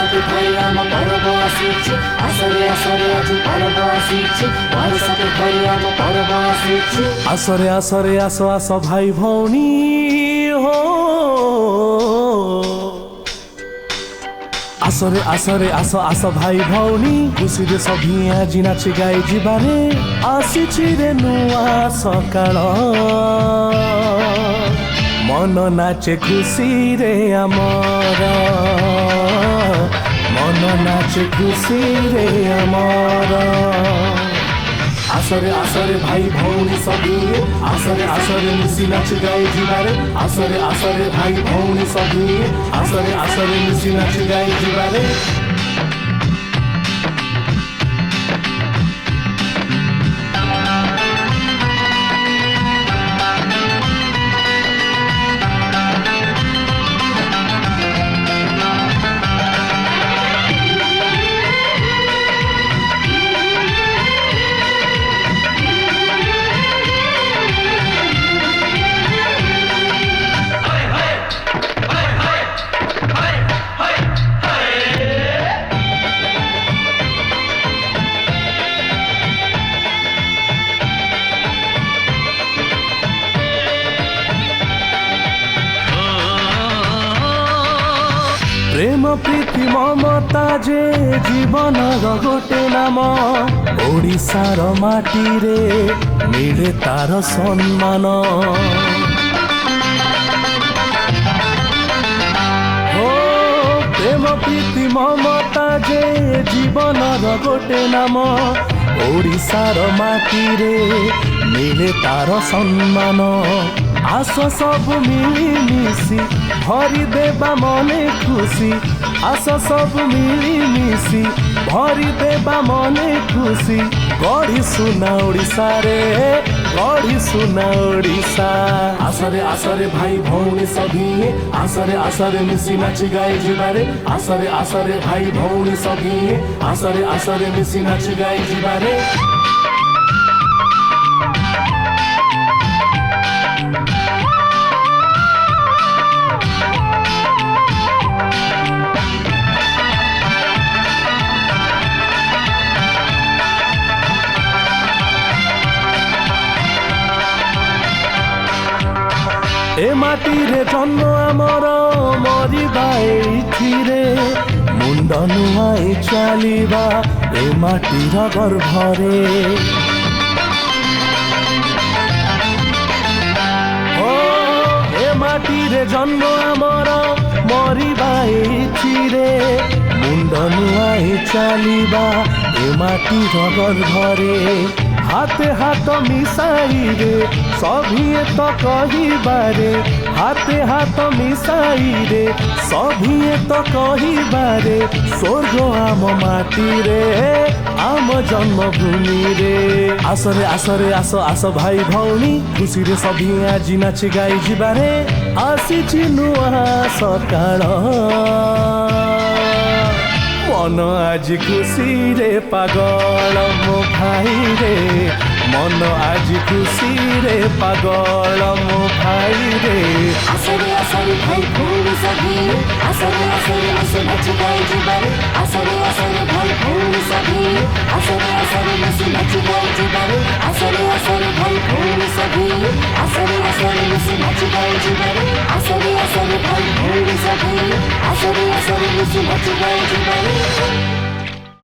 ସାଥି ଧରି ଆମ ପର୍ବ ଆସିଛି ଆସରେ ଆସରେ ଆଜି ପର୍ବ ଆସିଛି ମୋର ସାଥି ଧରି ଆମ ପର୍ବ ଆସିଛି ଆସରେ ଆସରେ ଆସ ଆସ ଭାଇ ଭଉଣୀ ହୋ ଆସରେ ଆସରେ ଆସ ଆସ ଭାଇ ଭଉଣୀ ଖୁସିରେ ସଭି ଆଜି ନାଚି ଗାଇ ଯିବାରେ ଆସିଛି ରେ ନୂଆ ସକାଳ ମନ ନାଚେ ଖୁସିରେ ଆମର ମନ ନାଚେ ଖୁସିରେ ଆମର आसरे आसरे भाई भौणी सभी आसरे आसरे मिसी नाच गाई जिबारे आसरे आसरे भाई भौणी सभी आसरे आसरे मिसी नाच गाई जिबारे प्रेम प्रीति ममता जे जीवन गोटे नाम ओडिशार माटी रे मिले तार सम्मान हो प्रेम प्रीति ममता जे जीवन गोटे नाम ओडिशार माटी रे मिले तार सम्मान आस सब मिलिमिशि भरी देबा मने खुशी आस सब मिलिमिशि भरी देबा मने खुशी गढ़ी सुना ओडिशा रे गढ़ी सुना ओडिशा आसरे आसरे भाई भौणी सभी आसरे आसरे मिसी नाच गाई जिबारे आसरे आसरे भाई भौणी सभी आसरे आसरे मिसी नाच गाई जिबारे ए माटी रे जन्म आमर मरिबा एथिरे मुंड नुआई चलिबा ए माटीर गर्भरे ओ ए माटी रे जन्म आमर मरिबा एथिरे मुंड नुआई चलिबा ए माटीर गर्भरे हाथे हाथ मिसाई रे सभी तो कहिबारे हाथे हाथ मिसाई रे सभी तो कहिबारे स्वर्ग आम माटी रे आम जन्मभूमि रे आसरे आसरे आस आस भाई भौणी खुशी रे सभी आज नाच गाई जिबारे आसीछि नुआ सकाळ मन आज खुशी रे पागल मो भाई रे मन आज खुशी रे पागल मो भाई रे आसरे आसरे भाई भौणी सभी आसरे आसरे मिसी नाच गाई जिबारे आसरे आसरे भाई भौणी सभी आसरे आसरे मिसी नाच गाई जिबारे आसरे आसरे भाई भौणी सभी आसरे आसरे मिसी नाच गाई जिबारे आसरे आसरे भाई भौणी सभी आसरे आसरे मिसी नाच गाई जिबारे